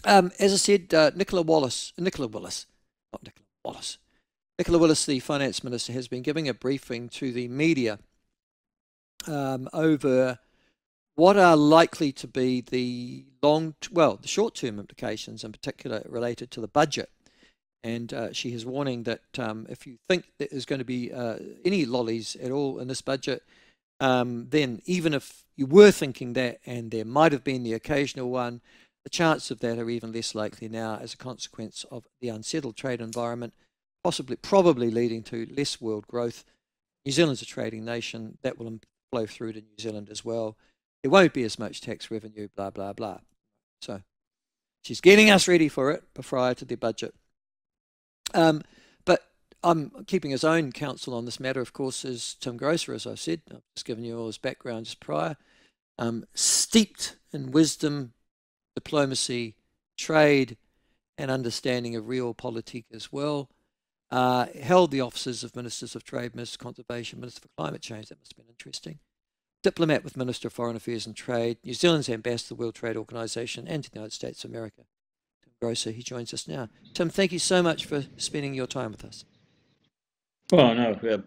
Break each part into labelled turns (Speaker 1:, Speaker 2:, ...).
Speaker 1: As I said, Nicola Willis, not Nicola Wallace, Nicola Willis, the finance minister, has been giving a briefing to the media over what are likely to be the the short-term implications, in particular related to the budget. And she is warning that if you think that there's going to be any lollies at all in this budget, then even if you were thinking that, and there might have been the occasional one, the chances of that are even less likely now as a consequence of the unsettled trade environment, probably leading to less world growth. New Zealand's a trading nation. That will flow through to New Zealand as well. There won't be as much tax revenue, blah, blah, blah. So she's getting us ready for it prior to the budget. But I'm keeping his own counsel on this matter, of course, is Tim Groser, as I said. I've just given you all his background just prior. Steeped in wisdom, diplomacy, trade, and understanding of realpolitik as well. Held the offices of Ministers of Trade, Minister of Conservation, Minister for Climate Change. That must have been interesting. Diplomat with Minister of Foreign Affairs and Trade, New Zealand's ambassador to the World Trade Organization and to the United States of America. Tim Groser, he joins us now. Tim, thank you so much for spending your time with us.
Speaker 2: Well, no,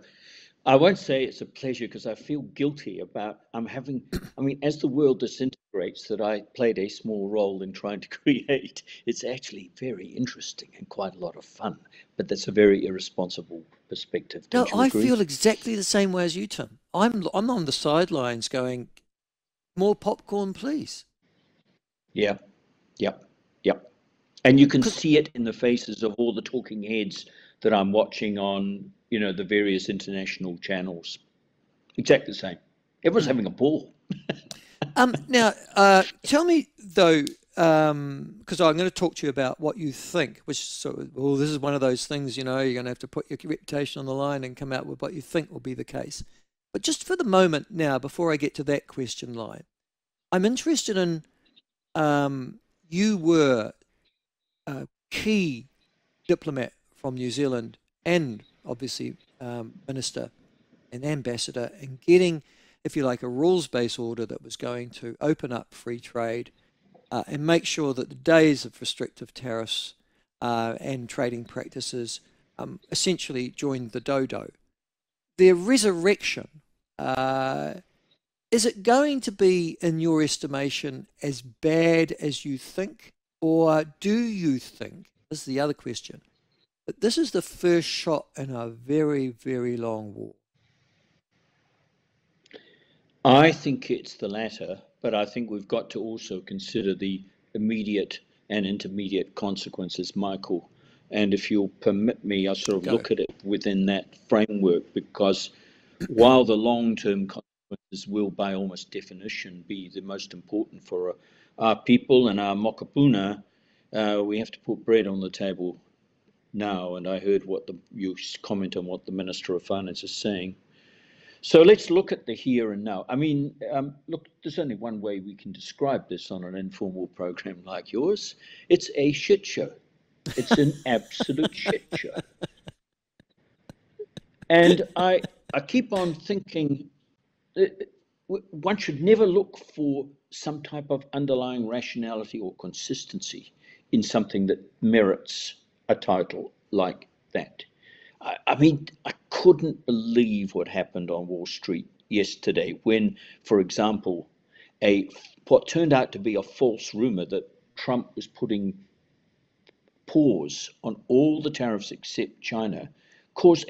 Speaker 2: I won't say it's a pleasure because I feel guilty about I mean, as the world disintegrates that I played a small role in trying to create, it's actually very interesting and quite a lot of fun. But that's a very irresponsible perspective.
Speaker 1: No,
Speaker 2: Don't you
Speaker 1: I
Speaker 2: agree?
Speaker 1: feel exactly the same way as you, Tim. I'm on the sidelines going, more popcorn, please.
Speaker 2: Yeah, yep, yep. And you can
Speaker 1: 'Cause
Speaker 2: see it in the faces of all the talking heads that I'm watching on, the various international channels. Exactly the same. Everyone's
Speaker 1: mm.
Speaker 2: having a ball.
Speaker 1: Now, tell me though, because I'm going to talk to you about what you think, well, this is one of those things, you're going to have to put your reputation on the line and come out with what you think will be the case. But just for the moment now, before I get to that question line, I'm interested in, you were a key diplomat from New Zealand and obviously minister and ambassador in getting, if you like, a rules-based order that was going to open up free trade and make sure that the days of restrictive tariffs and trading practices essentially joined the dodo. Their resurrection, uh, is it going to be, in your estimation, as bad as you think? Or do you think, this is the other question, that this is the first shot in a very, very long war?
Speaker 2: I think it's the latter, but I think we've got to also consider the immediate and intermediate consequences, Michael. And if you'll permit me, I sort of
Speaker 1: Go.
Speaker 2: look at it within that framework because while the long term consequences will, by almost definition, be the most important for our people and our mokapuna, we have to put bread on the table now. And I heard you comment on what the Minister of Finance is saying. So let's look at the here and now. I mean, look, there's only one way we can describe this on an informal program like yours. It's a shit show. It's an absolute shit show. And I keep on thinking one should never look for some type of underlying rationality or consistency in something that merits a title like that. I mean, I couldn't believe what happened on Wall Street yesterday when, for example, what turned out to be a false rumor that Trump was putting pause on all the tariffs except China caused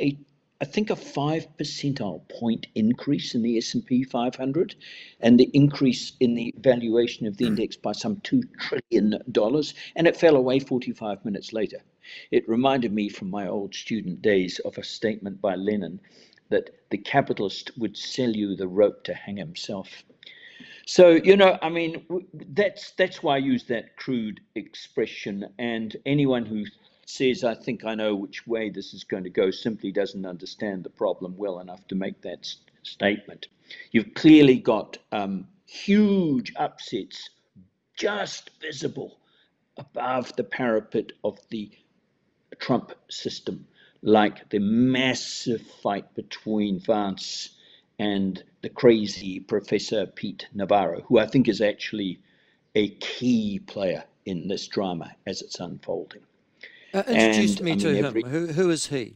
Speaker 2: I think a 5 percentile point increase in the S&P 500 and the increase in the valuation of the index by some $2 trillion, and it fell away 45 minutes later. It reminded me from my old student days of a statement by Lenin that the capitalist would sell you the rope to hang himself. So, I mean, that's why I use that crude expression. And anyone who says, I think I know which way this is going to go, simply doesn't understand the problem well enough to make that statement. You've clearly got huge upsets just visible above the parapet of the Trump system, like the massive fight between Vance and the crazy Professor Pete Navarro, who I think is actually a key player in this drama as it's unfolding.
Speaker 1: Introduce
Speaker 2: And
Speaker 1: me
Speaker 2: I
Speaker 1: to
Speaker 2: mean,
Speaker 1: him. Who is he?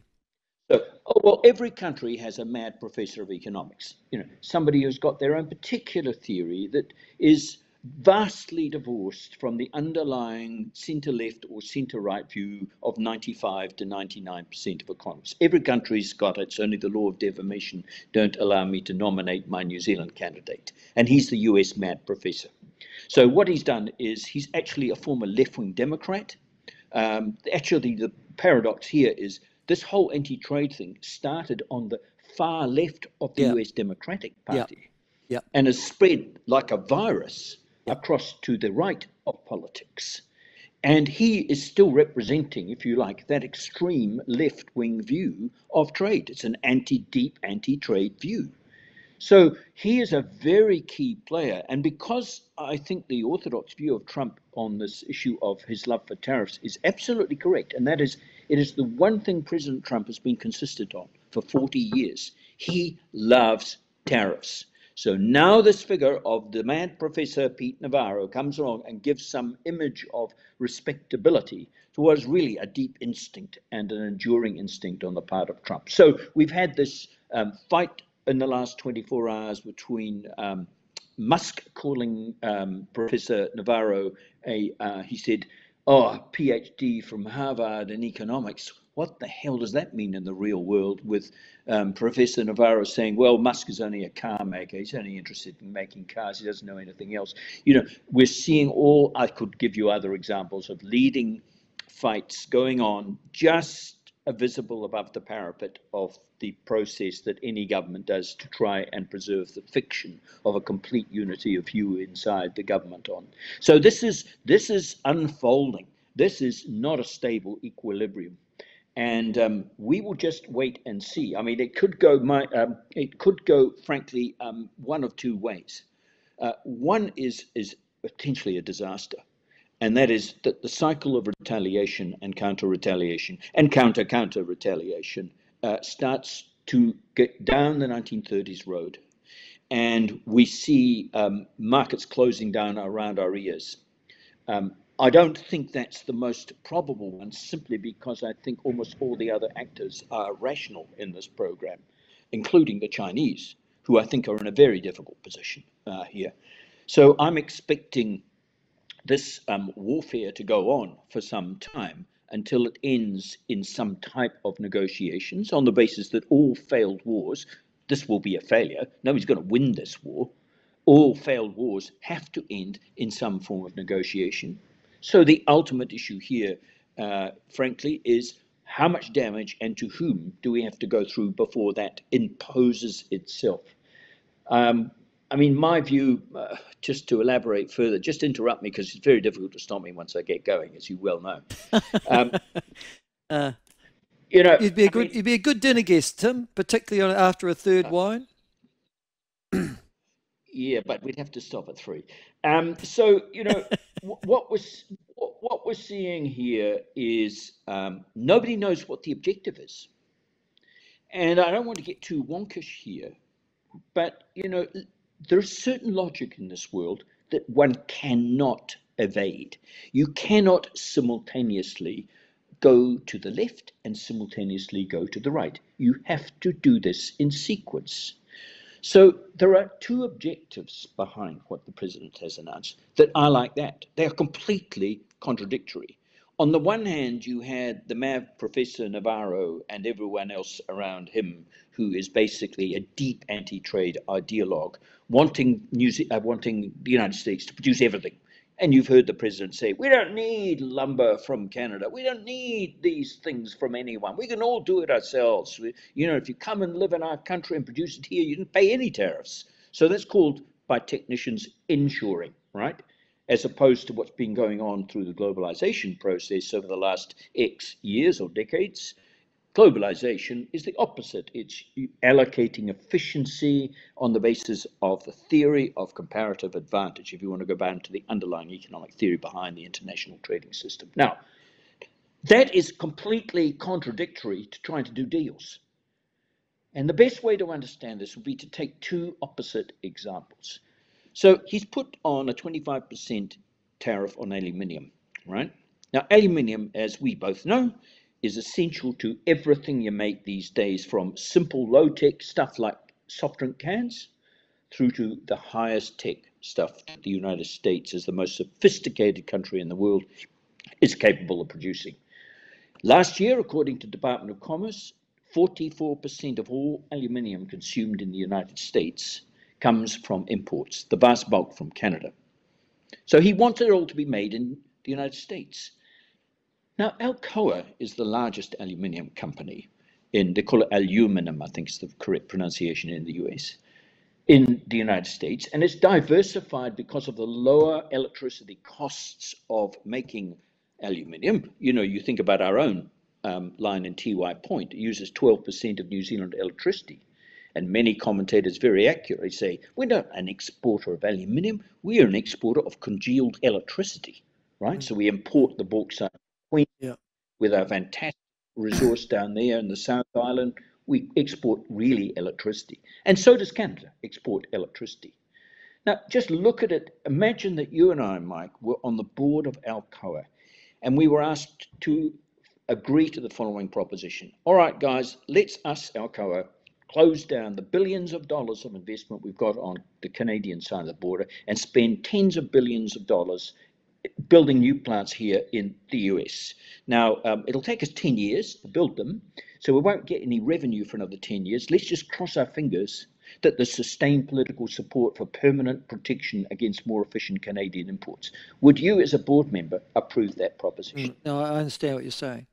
Speaker 2: so, oh, well, every country has a mad professor of economics, somebody who's got their own particular theory that is vastly divorced from the underlying centre-left or centre-right view of 95 to 99% of economists. Every country's got it. It's only the law of defamation don't allow me to nominate my New Zealand candidate. And he's the US mad professor. So what he's done is he's actually a former left-wing Democrat. Actually, the paradox here is this whole anti-trade thing started on the far left of the
Speaker 1: Yeah.
Speaker 2: US Democratic
Speaker 1: Yeah.
Speaker 2: Party
Speaker 1: Yeah.
Speaker 2: and has spread like a virus
Speaker 1: Yeah.
Speaker 2: across to the right of politics. And he is still representing, if you like, that extreme left-wing view of trade. It's an deep anti-trade view. So he is a very key player. And because I think the orthodox view of Trump on this issue of his love for tariffs is absolutely correct, and that is, it is the one thing President Trump has been consistent on for 40 years. He loves tariffs. So now this figure of the mad Professor Pete Navarro comes along and gives some image of respectability to what is really a deep instinct and an enduring instinct on the part of Trump. So we've had this fight in the last 24 hours between Musk calling Professor Navarro he said, oh, PhD from Harvard in economics. What the hell does that mean in the real world, with Professor Navarro saying, well, Musk is only a car maker. He's only interested in making cars. He doesn't know anything else. We're seeing I could give you other examples of leading fights going on just visible above the parapet of the process that any government does to try and preserve the fiction of a complete unity of view inside the government on. So this is unfolding. This is not a stable equilibrium. And we will just wait and see. I mean, it could go, frankly, one of two ways. One is potentially a disaster, and that is that the cycle of retaliation and counter-retaliation and counter-retaliation starts to get down the 1930s road, and we see markets closing down around our ears. I don't think that's the most probable one, simply because I think almost all the other actors are rational in this program, including the Chinese, who I think are in a very difficult position here. So I'm expecting this warfare to go on for some time until it ends in some type of negotiations on the basis that all failed wars, this will be a failure. Nobody's going to win this war. All failed wars have to end in some form of negotiation. So the ultimate issue here, frankly, is how much damage and to whom do we have to go through before that imposes itself? I mean, my view, just to elaborate further, just interrupt me because it's very difficult to stop me once I get going, as you well know.
Speaker 1: You'd be a good dinner guest, Tim, particularly after a third wine.
Speaker 2: Yeah, but we'd have to stop at 3. So what we're seeing here is nobody knows what the objective is, and I don't want to get too wonkish here, but there's certain logic in this world that one cannot evade. You cannot simultaneously go to the left and simultaneously go to the right. You have to do this in sequence. So there are two objectives behind what the president has announced that are like that. They are completely contradictory. On the one hand, you had the mad Professor Navarro and everyone else around him, who is basically a deep anti-trade ideologue, wanting the United States to produce everything. And you've heard the president say, we don't need lumber from Canada. We don't need these things from anyone. We can all do it ourselves. If you come and live in our country and produce it here, you don't pay any tariffs. So that's called, by technicians, inshoring, right? As opposed to what's been going on through the globalization process over the last X years or decades. Globalization is the opposite. It's allocating efficiency on the basis of the theory of comparative advantage, if you want to go back to the underlying economic theory behind the international trading system. Now, that is completely contradictory to trying to do deals. And the best way to understand this would be to take two opposite examples. So he's put on a 25% tariff on aluminium. right? Now, aluminium, as we both know, is essential to everything you make these days, from simple low-tech stuff like soft drink cans through to the highest tech stuff that the United States, as the most sophisticated country in the world, is capable of producing. Last year, according to the Department of Commerce, 44% of all aluminium consumed in the United States comes from imports, the vast bulk from Canada. So he wants it all to be made in the United States. Now, Alcoa is the largest aluminium company they call it aluminum, I think is the correct pronunciation in the US, in the United States, and it's diversified because of the lower electricity costs of making aluminium. You know, you think about our own line in TY Point, it uses 12% of New Zealand electricity. And many commentators very accurately say, we're not an exporter of aluminium, we are an exporter of congealed electricity, right? So we import the bauxite with our fantastic resource down there in the South Island. We export really electricity. And so does Canada export electricity. Now, just look at it. Imagine that you and I, Mike, were on the board of Alcoa, and we were asked to agree to the following proposition. All right, guys, let's us, Alcoa, close down the billions of dollars of investment we've got on the Canadian side of the border and spend tens of billions of dollars building new plants here in the US. Now, it'll take us 10 years to build them, so we won't get any revenue for another 10 years. Let's just cross our fingers that there's sustained political support for permanent protection against more efficient Canadian imports. Would you, as a board member, approve that proposition?
Speaker 1: No, I understand what you're saying.